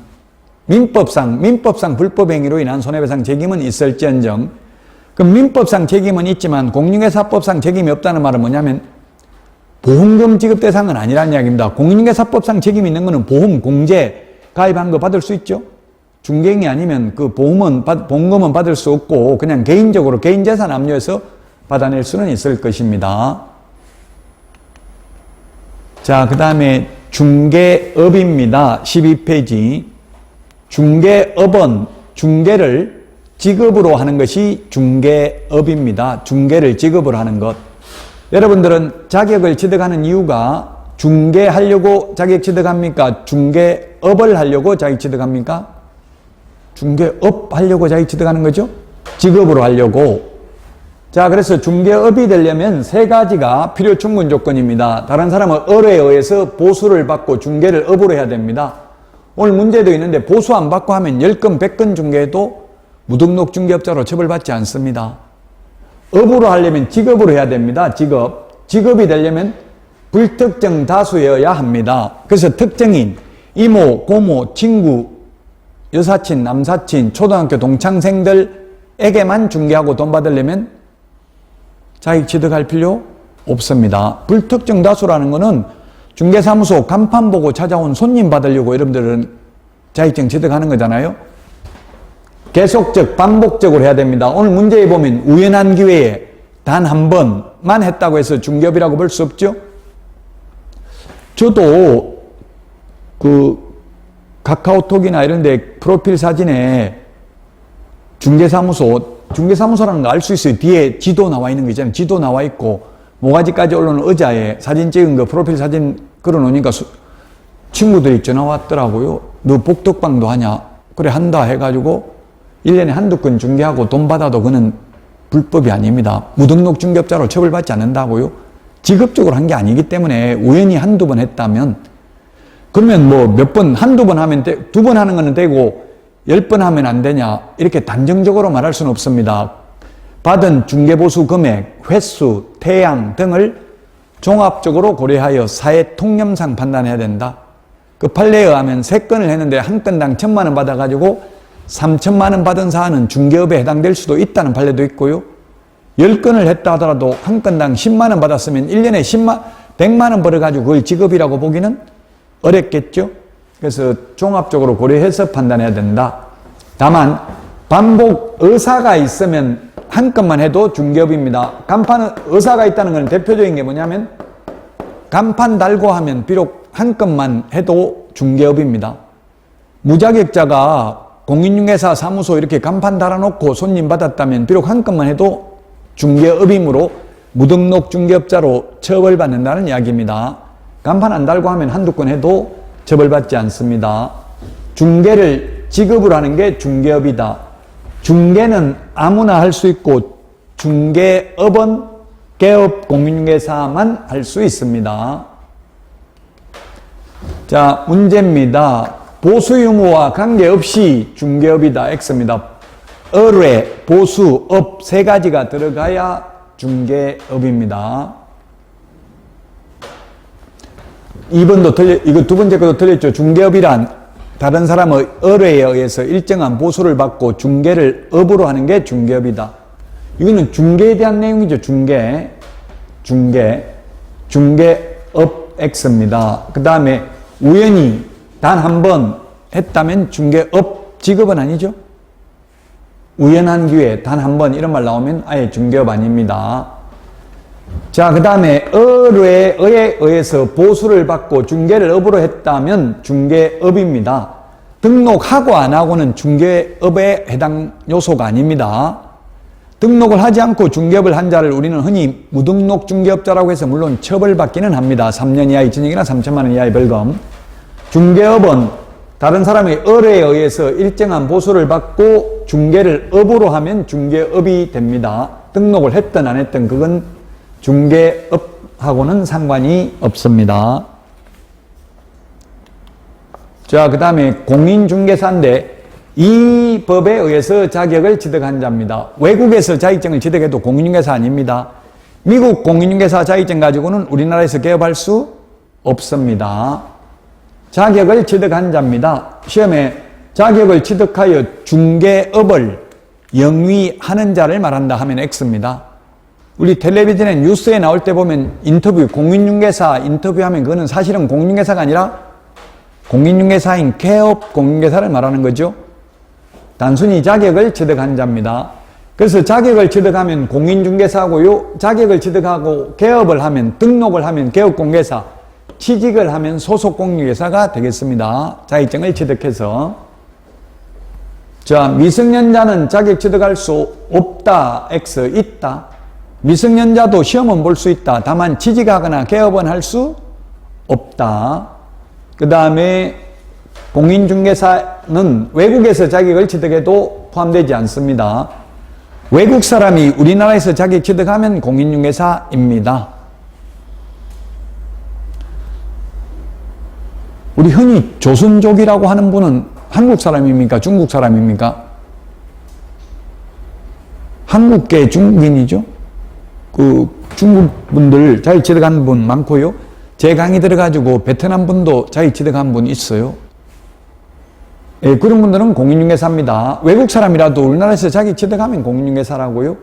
S1: 민법상 불법행위로 인한 손해배상 책임은 있을지언정, 그럼 민법상 책임은 있지만 공인중개사법상 책임이 없다는 말은 뭐냐면 보험금 지급 대상은 아니라는 이야기입니다. 공인중개사법상 책임이 있는 거는 보험, 공제 가입한 거 받을 수 있죠. 중개행위 아니면 그 보험금은 받을 수 없고 그냥 개인적으로 개인재산 압류해서 받아낼 수는 있을 것입니다. 자, 그 다음에 중개업입니다. 12페이지. 중개업은 중개를 직업으로 하는 것이 중개업입니다. 중개를 직업으로 하는 것. 여러분들은 자격을 취득하는 이유가 중개하려고 자격 취득합니까? 중개업을 하려고 자격 취득합니까? 중개업 하려고 자격 취득하는 거죠? 직업으로 하려고. 자, 그래서 중개업이 되려면 세 가지가 필요 충분 조건입니다. 다른 사람은 을에 의해서 보수를 받고 중개를 업으로 해야 됩니다. 오늘 문제도 있는데 보수 안 받고 하면 10건, 100건 중개해도 무등록 중개업자로 처벌받지 않습니다. 업으로 하려면 직업으로 해야 됩니다. 직업이 되려면 불특정 다수여야 합니다. 그래서 특정인, 이모, 고모, 친구, 여사친, 남사친, 초등학교 동창생들에게만 중개하고 돈 받으려면 자격 취득할 필요 없습니다. 불특정 다수라는 것은 중개사무소 간판 보고 찾아온 손님 받으려고 여러분들은 자격증 취득하는 거잖아요. 계속적, 반복적으로 해야 됩니다. 오늘 문제에 보면 우연한 기회에 단 한 번만 했다고 해서 중개업이라고 볼 수 없죠. 저도 카카오톡이나 이런 데 프로필 사진에 중개사무소라는 거 알 수 있어요. 뒤에 지도 나와 있는 거 있잖아요. 지도 나와 있고 모가지까지 올라오는 의자에 사진 찍은 거 프로필 사진 걸어놓으니까 친구들이 전화 왔더라고요. 너 복덕방도 하냐? 그래 한다 해가지고 1년에 한두 건 중개하고 돈 받아도 그는 불법이 아닙니다. 무등록 중개업자로 처벌받지 않는다고요. 직업적으로 한 게 아니기 때문에 우연히 한두 번 했다면, 그러면 뭐 몇 번, 한두 번 하면 두 번 하는 거는 되고 10번 하면 안 되냐, 이렇게 단정적으로 말할 수는 없습니다. 받은 중개보수 금액, 횟수, 태양 등을 종합적으로 고려하여 사회 통념상 판단해야 된다. 그 판례에 의하면 3건을 했는데 한 건당 1,000만 원 받아가지고 3,000만 원 받은 사안은 중개업에 해당될 수도 있다는 판례도 있고요. 10건을 했다 하더라도 한 건당 10만 원 받았으면 1년에 100만 원 벌어가지고 그걸 직업이라고 보기는 어렵겠죠. 그래서 종합적으로 고려해서 판단해야 된다. 다만 반복 의사가 있으면 한 건만 해도 중개업입니다. 간판은 의사가 있다는 건 대표적인 게 뭐냐면 간판 달고 하면 비록 한 건만 해도 중개업입니다. 무자격자가 공인중개사 사무소 이렇게 간판 달아놓고 손님 받았다면 비록 한 건만 해도 중개업이므로 무등록 중개업자로 처벌받는다는 이야기입니다. 간판 안 달고 하면 한두 건 해도 처벌받지 않습니다. 중개를 직업으로 하는 게 중개업이다. 중개는 아무나 할 수 있고 중개업은 개업 공인중개사만 할 수 있습니다. 자, 문제입니다. 보수 유무와 관계없이 중개업이다. X입니다. 의뢰, 보수, 업 세 가지가 들어가야 중개업입니다. 2번도 이거 두 번째 것도 틀렸죠. 중개업이란 다른 사람의 의뢰에 의해서 일정한 보수를 받고 중개를 업으로 하는 게 중개업이다. 이거는 중개에 대한 내용이죠. 중개업 X입니다. 그 다음에 우연히 단 한 번 했다면 중개업 직업은 아니죠. 우연한 기회 단 한 번 이런 말 나오면 아예 중개업 아닙니다. 자, 그 다음에 의뢰에 의해서 보수를 받고 중개를 업으로 했다면 중개업입니다. 등록하고 안 하고는 중개업에 해당 요소가 아닙니다. 등록을 하지 않고 중개업을 한 자를 우리는 흔히 무등록 중개업자라고 해서 물론 처벌받기는 합니다. 3년 이하의 징역이나 3천만 원 이하의 벌금. 중개업은 다른 사람의 의뢰에 의해서 일정한 보수를 받고 중개를 업으로 하면 중개업이 됩니다. 등록을 했든 안 했든 그건 중개업하고는 상관이 없습니다. 자, 그 다음에 공인중개사인데 이 법에 의해서 자격을 취득한 자입니다. 외국에서 자격증을 취득해도 공인중개사 아닙니다. 미국 공인중개사 자격증 가지고는 우리나라에서 개업할 수 없습니다. 자격을 취득한 자입니다. 시험에 자격을 취득하여 중개업을 영위하는 자를 말한다 하면 X입니다. 우리 텔레비전에 뉴스에 나올 때 보면 인터뷰, 공인중개사 인터뷰하면 그거는 사실은 공인중개사가 아니라 공인중개사인 개업 공인중개사를 말하는 거죠. 단순히 자격을 취득한 자입니다. 그래서 자격을 취득하면 공인중개사고요. 자격을 취득하고 개업을 하면 등록을 하면 개업공개사, 취직을 하면 소속공인중개사가 되겠습니다. 자격증을 취득해서. 자, 미성년자는 자격 취득할 수 없다. X 있다. 미성년자도 시험은 볼 수 있다. 다만 취직하거나 개업은 할 수 없다. 그 다음에 공인중개사는 외국에서 자격을 취득해도 포함되지 않습니다. 외국 사람이 우리나라에서 자격 취득하면 공인중개사입니다. 우리 흔히 조선족이라고 하는 분은 한국 사람입니까? 중국 사람입니까? 한국계 중국인이죠. 그 중국 분들 자격 취득한 분 많고요. 제 강의 들어가지고 베트남 분도 자격 취득한 분 있어요. 예, 그런 분들은 공인중개사입니다. 외국 사람이라도 우리나라에서 자격 취득하면 공인중개사라고요.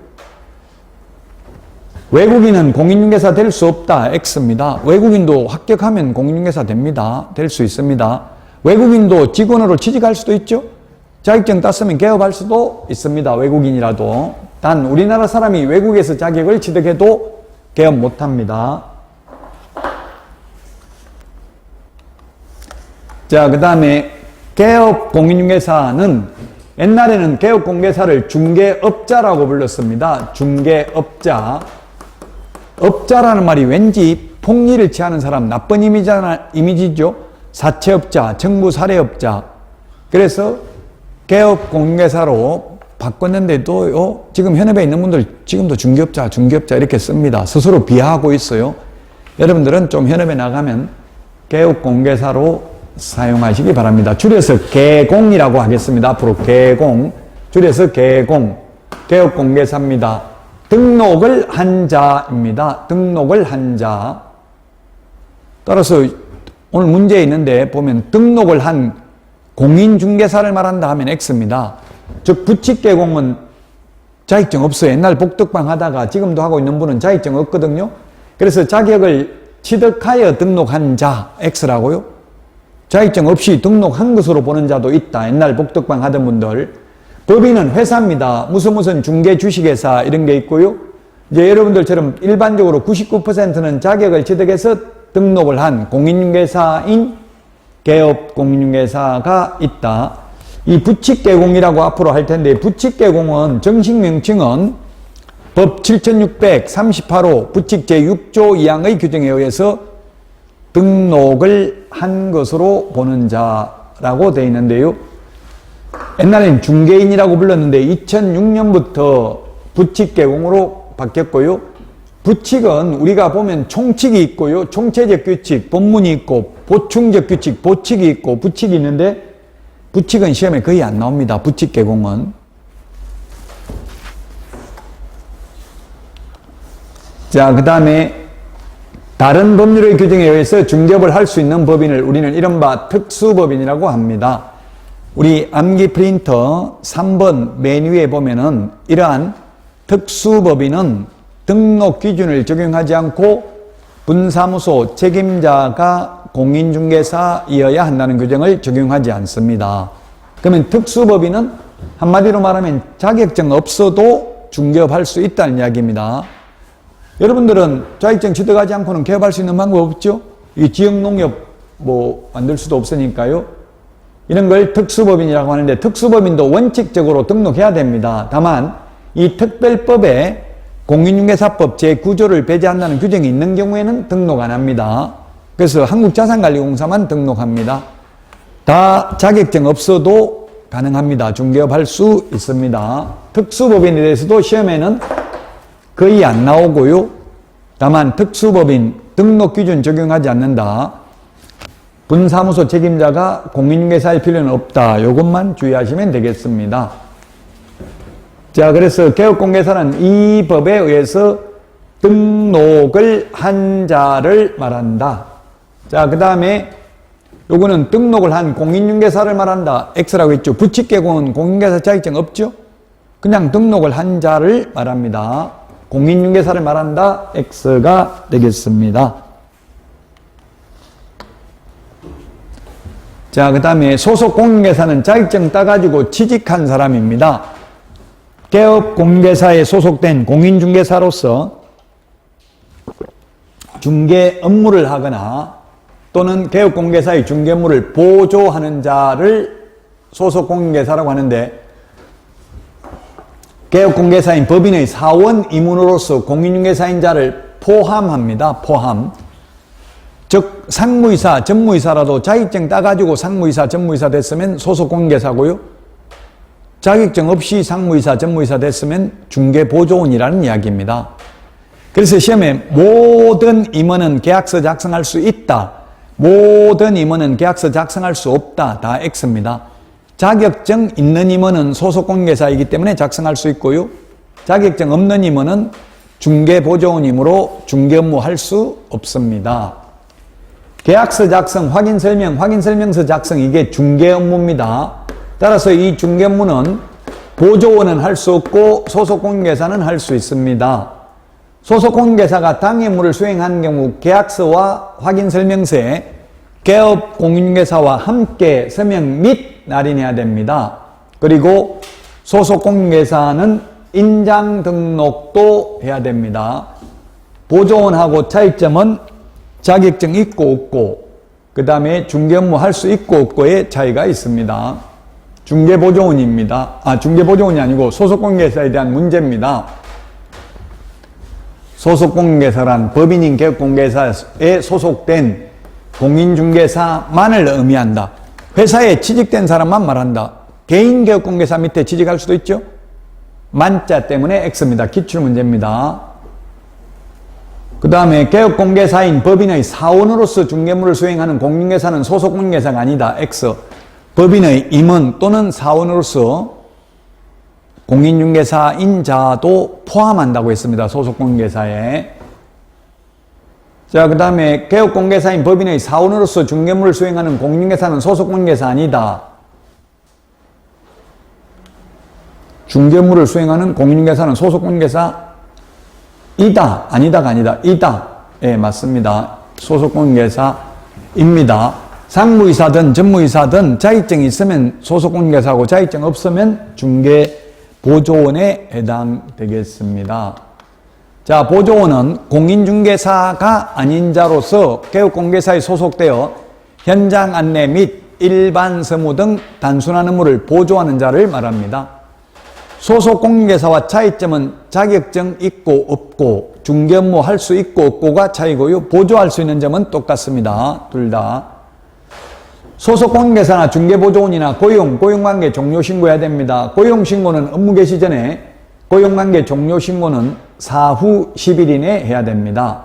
S1: 외국인은 공인중개사 될 수 없다. X입니다. 외국인도 합격하면 공인중개사 됩니다. 될 수 있습니다. 외국인도 직원으로 취직할 수도 있죠. 자격증 땄으면 개업할 수도 있습니다. 외국인이라도. 단 우리나라 사람이 외국에서 자격을 취득해도 개업 못합니다. 자, 그 다음에 개업 공인중개사는 옛날에는 개업 공개사를 중개업자라고 불렀습니다. 중개업자. 업자라는 말이 왠지 폭리를 취하는 사람, 나쁜 이미지죠. 사채업자, 정부사례업자. 그래서 개업 공개사로 바꿨는데도요, 지금 현업에 있는 분들 지금도 중개업자 이렇게 씁니다. 스스로 비하하고 있어요. 여러분들은 좀 현업에 나가면 개업 공개사로 사용하시기 바랍니다. 줄여서 개공이라고 하겠습니다. 앞으로 개공, 줄여서 개공, 개업 공개사입니다. 등록을 한 자입니다. 등록을 한 자. 따라서 오늘 문제에 있는데 보면 등록을 한 공인중개사를 말한다 하면 X입니다. 즉 부칙개공은 자격증 없어요. 옛날 복덕방 하다가 지금도 하고 있는 분은 자격증 없거든요. 그래서 자격을 취득하여 등록한 자 X라고요. 자격증 없이 등록한 것으로 보는 자도 있다. 옛날 복덕방 하던 분들. 법인은 회사입니다. 무슨 중개 주식회사 이런 게 있고요. 이제 여러분들처럼 일반적으로 99%는 자격을 취득해서 등록을 한 공인중개사인 개업 공인중개사가 있다. 이 부칙개공이라고 앞으로 할 텐데, 부칙개공은 정식 명칭은 법 7638호 부칙 제6조 2항의 규정에 의해서 등록을 한 것으로 보는 자라고 되어 있는데요. 옛날엔 중개인이라고 불렀는데 2006년부터 부칙개공으로 바뀌었고요. 부칙은 우리가 보면 총칙이 있고요. 총체적 규칙, 본문이 있고 보충적 규칙, 보칙이 있고 부칙이 있는데, 부칙은 시험에 거의 안 나옵니다. 부칙개공은. 자, 그 다음에 다른 법률의 규정에 의해서 중개업을 할 수 있는 법인을 우리는 이른바 특수법인이라고 합니다. 우리 암기 프린터 3번 맨 위에 보면은 이러한 특수법인은 등록 기준을 적용하지 않고 분사무소 책임자가 공인중개사이어야 한다는 규정을 적용하지 않습니다. 그러면 특수법인은 한마디로 말하면 자격증 없어도 중개업할 수 있다는 이야기입니다. 여러분들은 자격증 취득하지 않고는 개업할 수 있는 방법 없죠? 이 지역농협 만들 수도 없으니까요. 이런 걸 특수법인이라고 하는데, 특수법인도 원칙적으로 등록해야 됩니다. 다만 이 특별법에 공인중개사법 제9조를 배제한다는 규정이 있는 경우에는 등록 안 합니다. 그래서 한국자산관리공사만 등록합니다. 다 자격증 없어도 가능합니다. 중개업할 수 있습니다. 특수법인에 대해서도 시험에는 거의 안 나오고요. 다만 특수법인 등록 기준 적용하지 않는다. 분사무소 책임자가 공인중개사일 필요는 없다. 이것만 주의하시면 되겠습니다. 자, 그래서 개업공개사는 이 법에 의해서 등록을 한 자를 말한다. 자, 그 다음에 요거는 등록을 한 공인중개사를 말한다. X라고 했죠. 부칙개공은 공인중개사 자격증 없죠? 그냥 등록을 한 자를 말합니다. 공인중개사를 말한다. X가 되겠습니다. 자, 그 다음에 소속 공인중개사는 자격증 따가지고 취직한 사람입니다. 개업공개사에 소속된 공인중개사로서 중개 업무를 하거나 또는 개업공개사의 중개 업무를 보조하는 자를 소속공인중개사라고 하는데, 개업공개사인 법인의 사원 임원으로서 공인중개사인 자를 포함합니다. 포함. 즉 상무이사, 전무이사라도 자격증 따가지고 상무이사, 전무이사 됐으면 소속공인중개사고요. 자격증 없이 상무이사, 전무이사 됐으면 중개보조원이라는 이야기입니다. 그래서 시험에 모든 임원은 계약서 작성할 수 있다, 모든 임원은 계약서 작성할 수 없다, 다 X입니다. 자격증 있는 임원은 소속공인중개사이기 때문에 작성할 수 있고요. 자격증 없는 임원은 중개보조원이므로 중개 업무 할 수 없습니다. 계약서 작성, 확인설명, 확인설명서 작성, 이게 중개 업무입니다. 따라서 이 중개 업무는 보조원은 할 수 없고 소속공인중개사는 할 수 있습니다. 소속공인중개사가 당의 업무를 수행하는 경우 계약서와 확인설명서에 개업공인중개사와 함께 서명 및 날인해야 됩니다. 그리고 소속공인중개사는 인장 등록도 해야 됩니다. 보조원하고 차이점은 자격증 있고 없고, 그 다음에 중개 업무 할 수 있고 없고의 차이가 있습니다. 중개보조원입니다. 중개보조원이 아니고 소속공인중개사에 대한 문제입니다. 소속공인중개사란 법인인 개업공개사에 소속된 공인중개사만을 의미한다. 회사에 취직된 사람만 말한다. 개인 개업공개사 밑에 취직할 수도 있죠. 만자 때문에 X입니다. 기출문제입니다. 그 다음에 개업공개사인 법인의 사원으로서 중개업무를 수행하는 공인중개사는 소속공인중개사가 아니다. X. 법인의 임원 또는 사원으로서 공인중개사인 자도 포함한다고 했습니다. 소속공인중개사에. 자, 그 다음에 개업공개사인 법인의 사원으로서 중개업무를 수행하는 공인중개사는 소속공인중개사 아니다. 중개업무를 수행하는 공인중개사는 소속공인중개사 이다. 아니다가 아니다. 이다. 예, 맞습니다. 소속공인중개사입니다. 상무이사든 전무이사든 자격증이 있으면 소속공인중개사하고 자격증 없으면 중개보조원에 해당되겠습니다. 자, 보조원은 공인중개사가 아닌 자로서 개업공개사에 소속되어 현장 안내 및 일반 서무 등 단순한 업무를 보조하는 자를 말합니다. 소속공인중개사와 차이점은 자격증 있고 없고, 중개 업무 할 수 있고 없고가 차이고요. 보조할 수 있는 점은 똑같습니다. 둘 다. 소속공인중개사나 중개보조원이나 고용관계 종료신고해야 됩니다. 고용신고는 업무 개시 전에, 고용관계 종료신고는 사후 10일 이내에 해야 됩니다.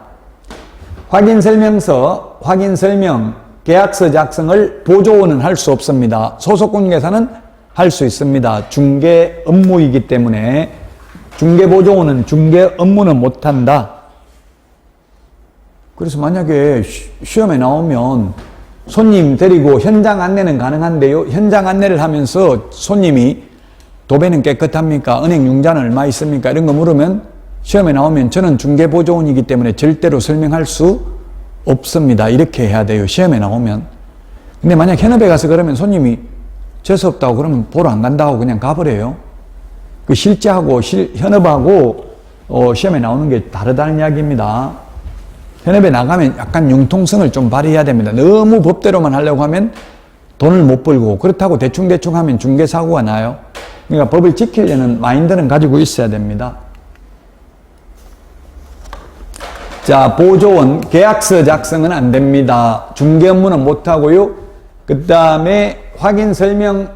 S1: 확인설명서, 확인설명, 계약서 작성을 보조원은 할 수 없습니다. 소속공인중개사는 할 수 있습니다. 중개 업무이기 때문에 중개보조원은 중개 업무는 못한다. 그래서 만약에 시험에 나오면 손님 데리고 현장 안내는 가능한데요. 현장 안내를 하면서 손님이 도배는 깨끗합니까? 은행 융자는 얼마 있습니까? 이런 거 물으면 시험에 나오면 저는 중개보조원이기 때문에 절대로 설명할 수 없습니다. 이렇게 해야 돼요. 시험에 나오면. 근데 만약 현업에 가서 그러면 손님이 재수없다고 그러면 보러 안 간다고 그냥 가버려요. 그 실제하고 현업하고 시험에 나오는 게 다르다는 이야기입니다. 현업에 나가면 약간 융통성을 좀 발휘해야 됩니다. 너무 법대로만 하려고 하면 돈을 못 벌고, 그렇다고 대충대충 하면 중개사고가 나요. 그러니까 법을 지키려는 마인드는 가지고 있어야 됩니다. 자, 보조원, 계약서 작성은 안 됩니다. 중개 업무는 못 하고요. 그 다음에 확인 설명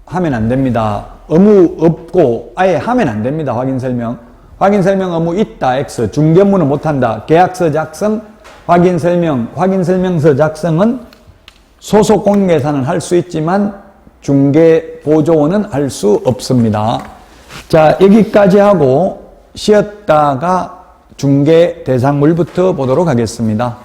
S1: 하면 안 됩니다. 의무 없고 아예 하면 안 됩니다. 확인 설명. 확인 설명 의무 있다. X. 중개 업무는 못 한다. 계약서 작성, 확인 설명, 확인 설명서 작성은 소속 공인중개사는 할 수 있지만 중개 보조원은 할 수 없습니다. 자, 여기까지 하고 쉬었다가 중개 대상물부터 보도록 하겠습니다.